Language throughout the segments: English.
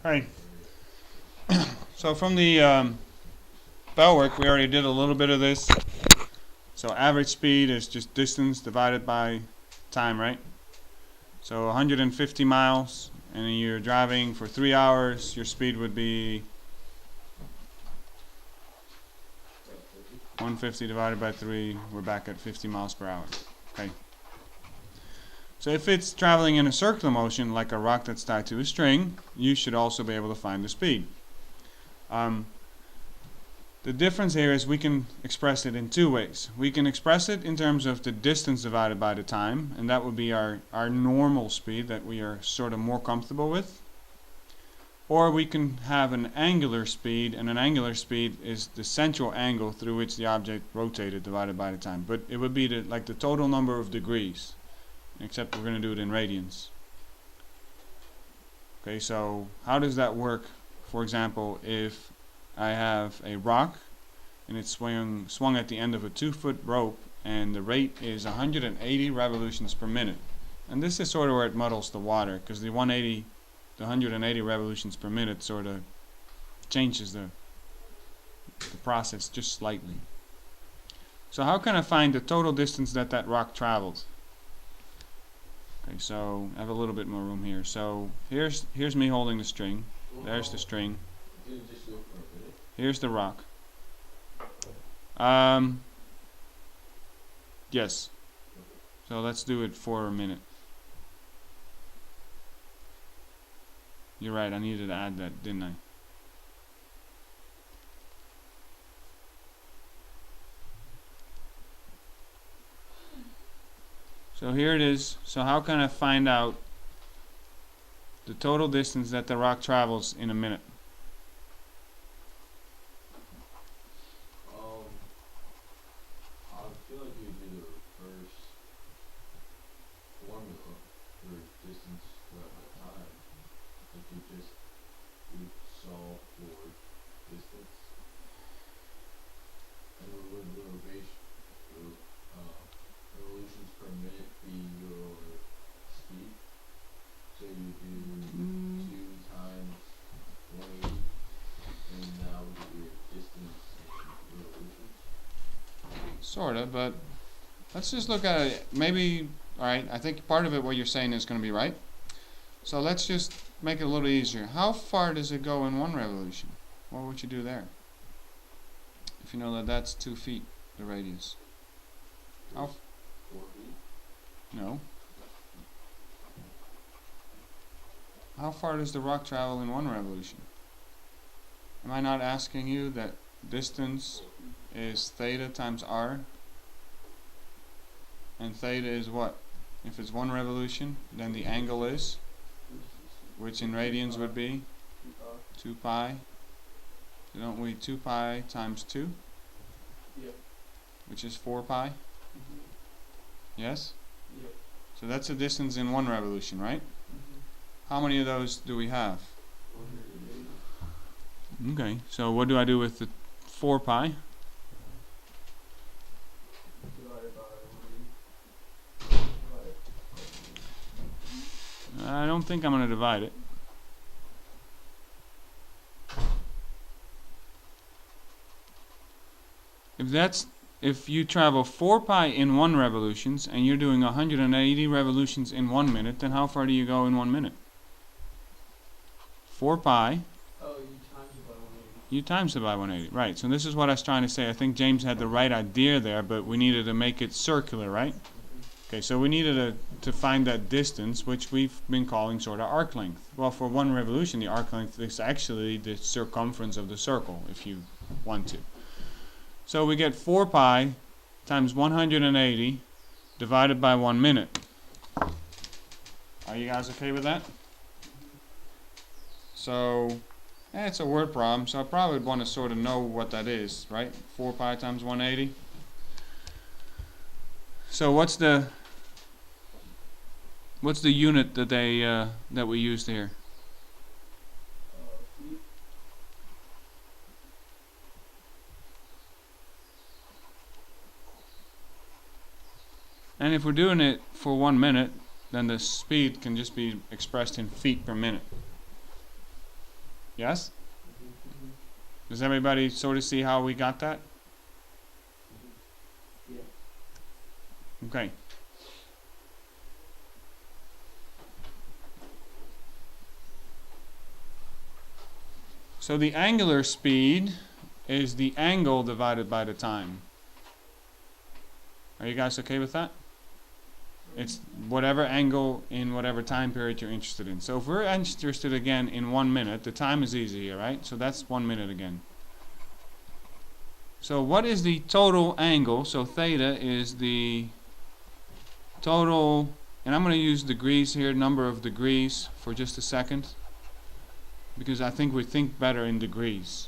Hi. So from the bell work, we already did a little bit of this. So average speed is just distance divided by time, right? So 150 miles, and you're driving for 3 hours, your speed would be 150 divided by 3, we're back at 50 miles per hour. Okay. So if it's traveling in a circular motion, like a rock that's tied to a string, you should also be able to find the speed. The difference here is we can express it in two ways. We can express it in terms of the distance divided by the time, and that would be our normal speed that we are sort of more comfortable with. Or we can have an angular speed, and an angular speed is the central angle through which the object rotated divided by the time. But it would be like the total number of degrees, except we're going to do it in radians. Okay, so how does that work? For example, if I have a rock and it's swung at the end of a 2-foot rope and the rate is 180 revolutions per minute. And this is sort of where it muddles the water, because the 180 revolutions per minute sort of changes the process just slightly. So how can I find the total distance that rock traveled? Okay, so I have a little bit more room here. So here's me holding the string. There's the string. Here's the rock. Yes. So let's do it for a minute. You're right, I needed to add that, didn't I? So here it is. So how can I find out the total distance that the rock travels in a minute? I feel like you do the reverse formula for distance throughout the time. Like you just solve for distance, and would revolutions per minute be your speed? So you do 2 times 180, and that would be your distance in revolutions. Sorta, but let's just look at it. Maybe, alright, I think part of it what you're saying is going to be right. So let's just make it a little easier. How far does it go in one revolution? What would you do there? If you know that that's 2 feet, the radius. How 4 feet? No. How far does the rock travel in one revolution? Am I not asking you that distance is theta times r? And theta is what? If it's 1 revolution, then the angle is, which in radians would be 2 pi. So don't we 2 pi times 2? Yep. Which is 4 pi? Yes? Yep. So that's the distance in 1 revolution, right? How many of those do we have? 180. Okay, so what do I do with the 4 pi? Divided by 180. I don't think I'm going to divide it. If you travel 4 pi in 1 revolutions and you're doing 180 revolutions in 1 minute, then how far do you go in 1 minute? 4 pi. Oh, you times it by 180. You times it by 180, right? So this is what I was trying to say. I think James had the right idea there, but we needed to make it circular, right? Okay, so we needed to find that distance, which we've been calling sort of arc length. Well, for 1 revolution, the arc length is actually the circumference of the circle, if you want to. So we get 4 pi times 180 divided by 1 minute. Are you guys okay with that? So, it's a word problem, so I probably want to sort of know what that is, right? 4 pi times 180. So what's the unit that that we used here? Feet. And if we're doing it for 1 minute, then the speed can just be expressed in feet per minute. Yes? Does everybody sort of see how we got that? Yeah. Okay. So the angular speed is the angle divided by the time. Are you guys okay with that? It's whatever angle in whatever time period you're interested in. So if we're interested again in 1 minute, the time is easy here, right? So that's 1 minute again. So what is the total angle? So theta is the total, and I'm going to use degrees here, number of degrees for just a second, because I think we think better in degrees.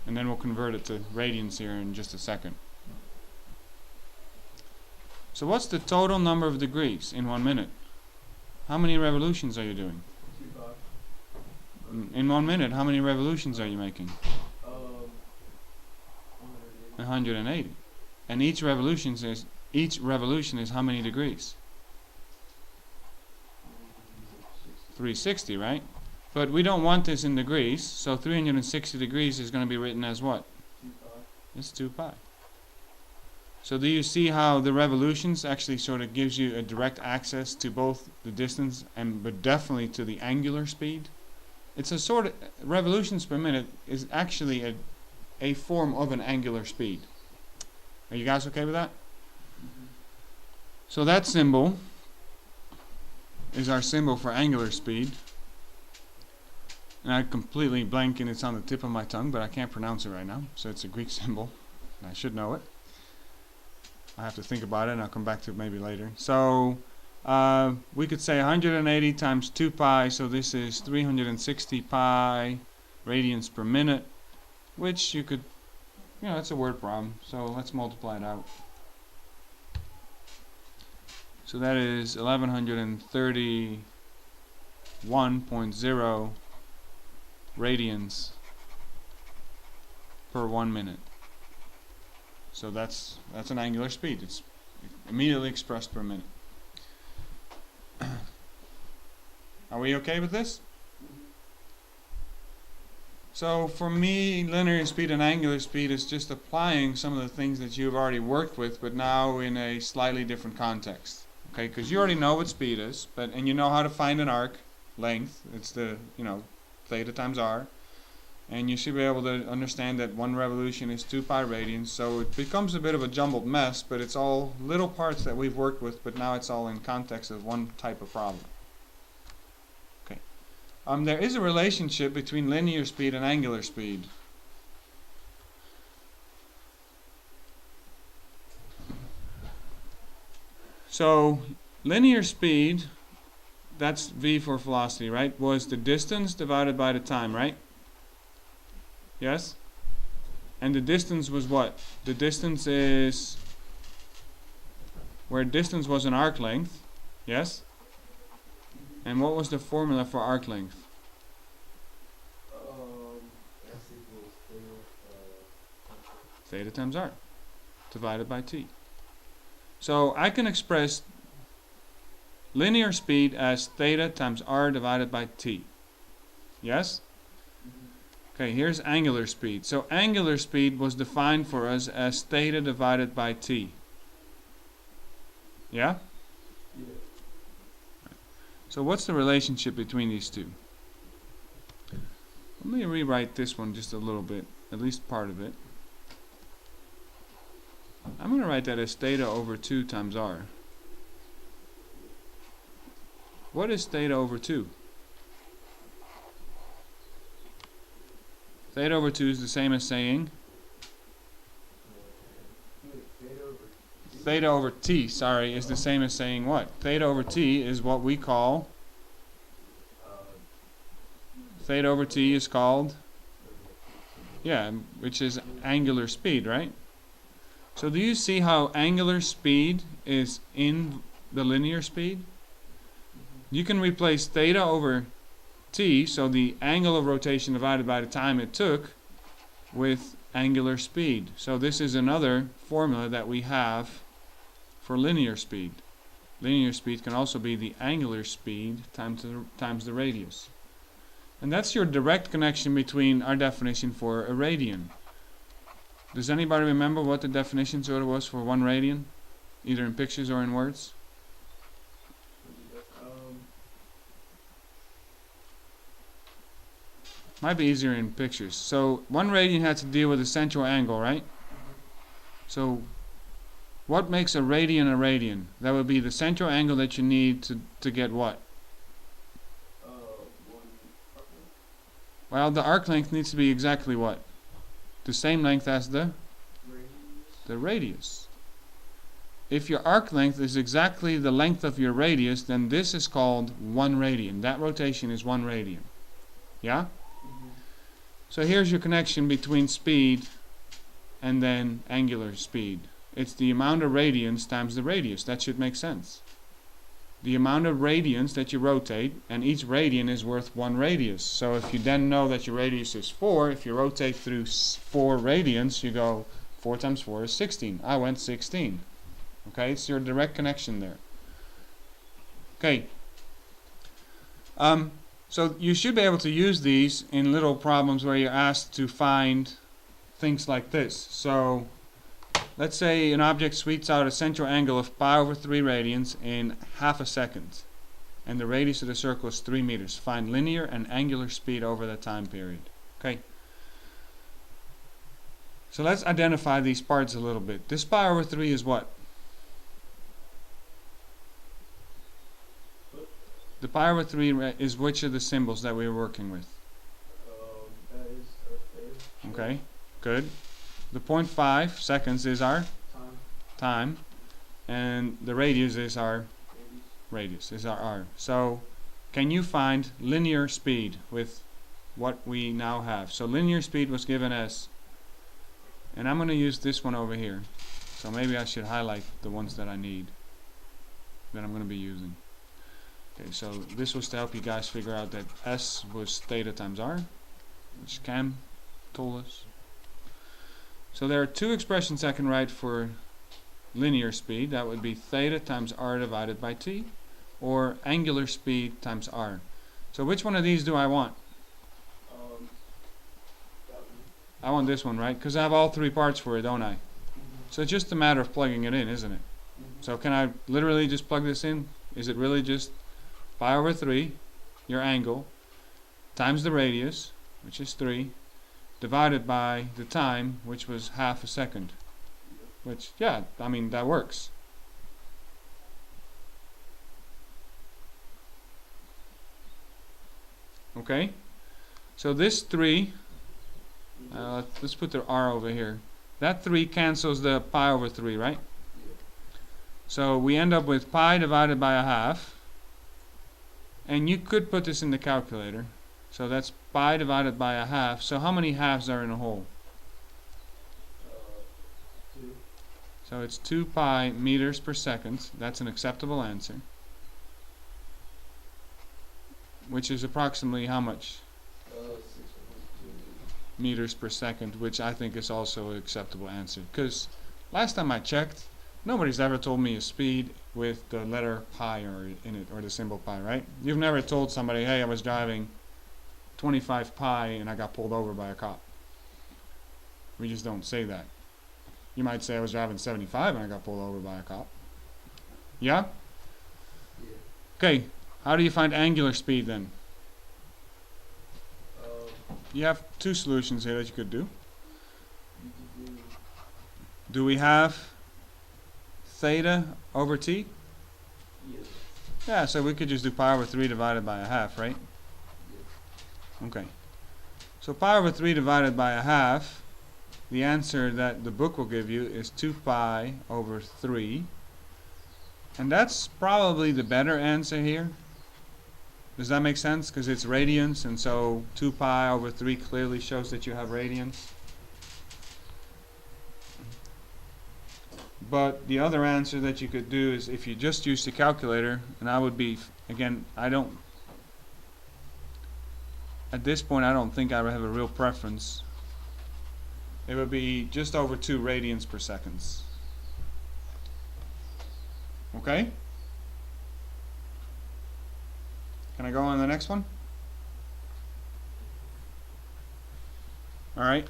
And then we'll convert it to radians here in just a second. So what's the total number of degrees in 1 minute? How many revolutions are you doing? In 1 minute, how many revolutions are you making? 180. And each revolution is how many degrees? 360, right? But we don't want this in degrees, so 360 degrees is going to be written as what? 2 pi. It's 2 pi. So do you see how the revolutions actually sort of gives you a direct access to both the distance but definitely to the angular speed? It's a sort of, revolutions per minute is actually a form of an angular speed. Are you guys okay with that? So that symbol is our symbol for angular speed. And I completely blank and it's on the tip of my tongue, but I can't pronounce it right now. So it's a Greek symbol, and I should know it. I have to think about it, and I'll come back to it maybe later. So we could say 180 times 2 pi, so this is 360 pi radians per minute, which you could, it's a word problem, so let's multiply it out. So that is 1131.0 radians per 1 minute. So that's an angular speed. It's immediately expressed per minute. Are we okay with this? So for me, linear speed and angular speed is just applying some of the things that you've already worked with, but now in a slightly different context. Okay, because you already know what speed is, and you know how to find an arc length. It's the theta times r. And you should be able to understand that 1 revolution is 2 pi radians. So it becomes a bit of a jumbled mess, but it's all little parts that we've worked with, but now it's all in context of one type of problem. Okay. There is a relationship between linear speed and angular speed. So linear speed, that's v for velocity, right, was the distance divided by the time, right? Yes? And the distance was what? The distance is where distance was an arc length. Yes? And what was the formula for arc length? S equals Theta times r divided by t. So I can express linear speed as theta times r divided by t. Yes? Okay, here's angular speed. So angular speed was defined for us as theta divided by t. Yeah? Yeah. So what's the relationship between these two? Let me rewrite this one just a little bit, at least part of it. I'm going to write that as theta over 2 times r. What is theta over 2? Theta over 2 is the same as saying theta over t, sorry, is the same as saying what? Theta over t is what we call, theta over t is called, which is angular speed, right? So do you see how angular speed is in the linear speed? You can replace theta over t, so the angle of rotation divided by the time it took, with angular speed. So this is another formula that we have for linear speed. Linear speed can also be the angular speed times the radius. And that's your direct connection between our definition for a radian. Does anybody remember what the definition sort of was for 1 radian? Either in pictures or in words? Might be easier in pictures. So 1 radian had to deal with a central angle, right? So what makes a radian a radian? That would be the central angle that you need to get what? Well, the arc length needs to be exactly what? The same length as the radius. If your arc length is exactly the length of your radius, then this is called 1 radian. That rotation is 1 radian. Yeah? So here's your connection between speed and then angular speed. It's the amount of radians times the radius. That should make sense. The amount of radians that you rotate, and each radian is worth 1 radius. So if you then know that your radius is 4, if you rotate through 4 radians, you go 4 times 4 is 16. I went 16. Okay, it's your direct connection there. Okay. So you should be able to use these in little problems where you're asked to find things like this. So let's say an object sweeps out a central angle of pi over 3 radians in half a second, and the radius of the circle is 3 meters. Find linear and angular speed over that time period. Okay. So let's identify these parts a little bit. This pi over 3 is what? The pi over 3 is which of the symbols that we were working with? That is our theta. Okay, good. The 0.5 seconds is our time, and the radius is our radius, is our r. So can you find linear speed with what we now have? So linear speed was given as, and I'm going to use this one over here. So maybe I should highlight the ones that I need, that I'm going to be using. Okay, so this was to help you guys figure out that S was theta times R, which Cam told us. So there are 2 expressions I can write for linear speed. That would be theta times R divided by T, or angular speed times R. So which one of these do I want? I want this one, right? Because I have all 3 parts for it, don't I? So it's just a matter of plugging it in, isn't it? So can I literally just plug this in? Is it really just pi over 3, your angle, times the radius, which is 3, divided by the time, which was half a second. Which, yeah, I mean, that works. Okay? So this 3, let's put the r over here. That 3 cancels the pi over 3, right? So we end up with pi divided by a half. And you could put this in the calculator. So that's pi divided by a half. So how many halves are in a whole? 2. So it's 2 pi meters per second. That's an acceptable answer. Which is approximately how much? 6.2 meters per second, which I think is also an acceptable answer. Because last time I checked, nobody's ever told me a speed with the letter pi in it, or the symbol pi, right? You've never told somebody, hey, I was driving 25 pi and I got pulled over by a cop. We just don't say that. You might say I was driving 75 and I got pulled over by a cop. Yeah? Yeah. Okay, how do you find angular speed then? You have 2 solutions here that you could do. You could do Do we have theta over t? yes. Yeah, so we could just do pi over 3 divided by a half, right? Yes. Okay. So pi over 3 divided by a half, the answer that the book will give you is 2 pi over 3. And that's probably the better answer here. Does that make sense? Because it's radians, and so 2 pi over 3 clearly shows that you have radians. But the other answer that you could do is if you just use the calculator, and I would be, again, at this point I don't think I would have a real preference. It would be just over 2 radians per second. Okay? Can I go on to the next one? Alright?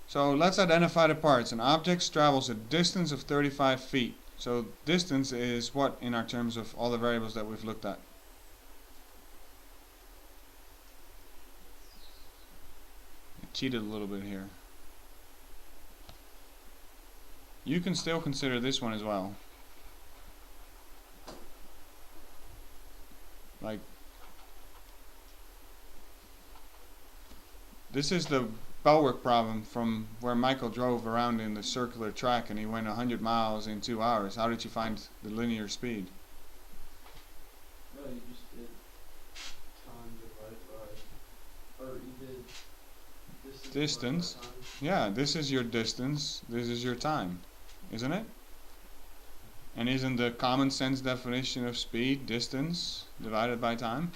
So let's identify the parts. An object travels a distance of 35 feet. So distance is what in our terms of all the variables that we've looked at? I cheated a little bit here. You can still consider this one as well. Like, this is the Belwick problem from where Michael drove around in the circular track and he went 100 miles in 2 hours. How did you find the linear speed? No, you just did time divided by, or you did distance. Distance. Divided by time. Yeah, this is your distance, this is your time, isn't it? And isn't the common sense definition of speed distance divided by time?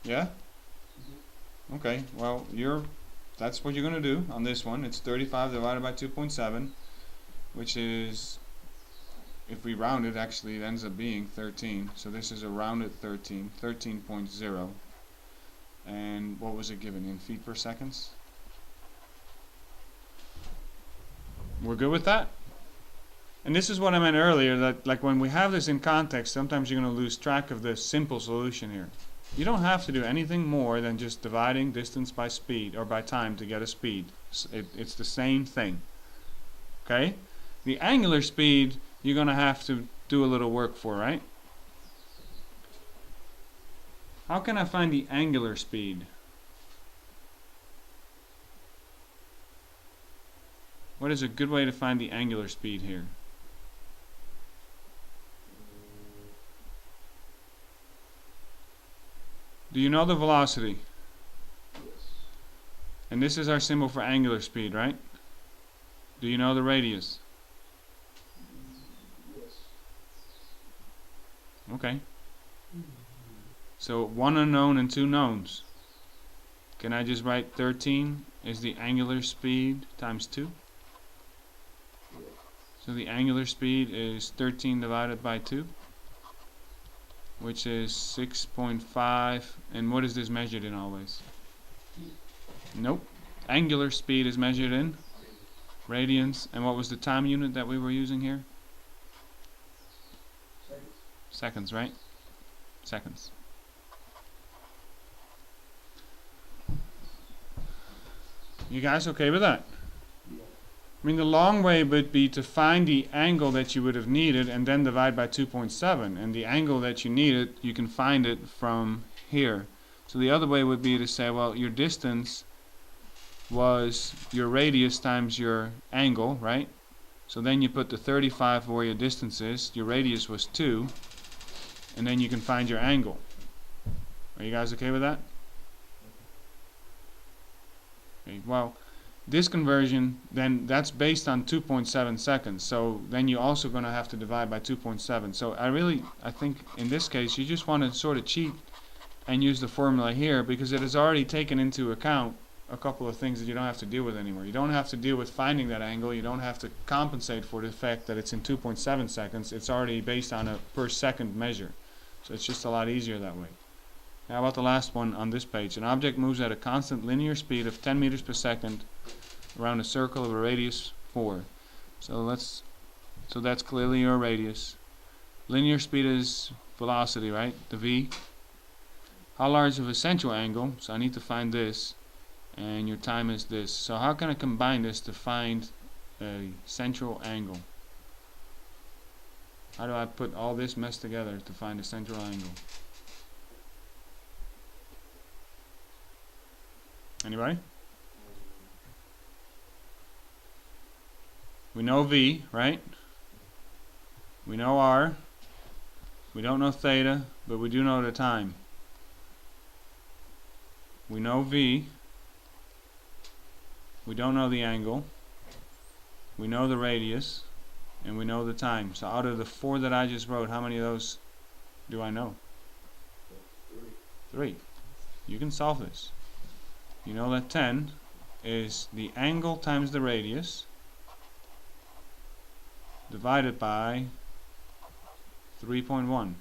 Yeah? Okay, well, that's what you're going to do on this one. It's 35 divided by 2.7, which is, if we round it, actually it ends up being 13. So this is a rounded 13, 13.0. And what was it given in feet per seconds? We're good with that? And this is what I meant earlier, that like when we have this in context, sometimes you're going to lose track of the simple solution here. You don't have to do anything more than just dividing distance by speed or by time to get a speed. It's the same thing. Okay? The angular speed you're going to have to do a little work for, right? How can I find the angular speed? What is a good way to find the angular speed here? Do you know the velocity? Yes. And this is our symbol for angular speed, right? Do you know the radius? Yes. Okay. So one unknown and two knowns. Can I just write 13 is the angular speed times 2? Yes. So the angular speed is 13 divided by 2, which is 6.5. And what is this measured in always? Nope. Angular speed is measured in radians. And what was the time unit that we were using here? Seconds. Seconds, right? Seconds. You guys okay with that? Yeah. I mean, the long way would be to find the angle that you would have needed and then divide by 2.7. And the angle that you needed, you can find it from here. So the other way would be to say, well, your distance was your radius times your angle, right? So then you put the 35 where your distance is. Your radius was 2. And then you can find your angle. Are you guys okay with that? Okay, well, this conversion, then that's based on 2.7 seconds. So then you're also going to have to divide by 2.7. So I think in this case, you just want to sort of cheat and use the formula here because it has already taken into account a couple of things that you don't have to deal with anymore. You don't have to deal with finding that angle. You don't have to compensate for the fact that it's in 2.7 seconds. It's already based on a per second measure. So it's just a lot easier that way. How about the last one on this page? An object moves at a constant linear speed of 10 meters per second around a circle of a radius 4. So that's clearly your radius. Linear speed is velocity, right? The v. How large of a central angle? So I need to find this. And your time is this. So how can I combine this to find a central angle? How do I put all this mess together to find a central angle? Anybody? We know V, right? We know R. We don't know theta, but we do know the time. We know V. We don't know the angle. We know the radius. And we know the time. So out of the 4 that I just wrote, how many of those do I know? 3. You can solve this. You know that 10 is the angle times the radius divided by 3.1.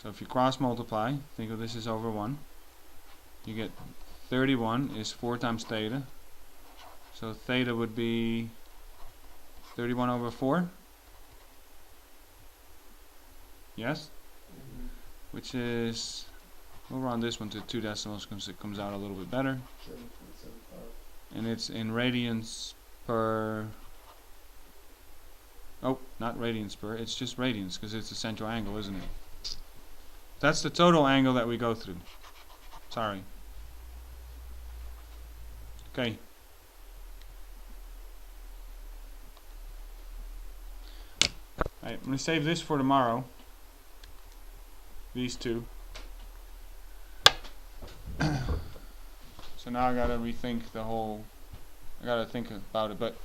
So if you cross multiply, think of this as over 1. You get 31 is 4 times theta. So theta would be 31 over 4. Yes? Which is, we'll round this one to 2 decimals because it comes out a little bit better. 7.75. And it's in radians per, oh, not radians per, it's just radians because it's a central angle, isn't it? That's the total angle that we go through. Sorry. Okay. Alright, I'm going to save this for tomorrow. These two. So now I gotta rethink the whole, I gotta think about it, but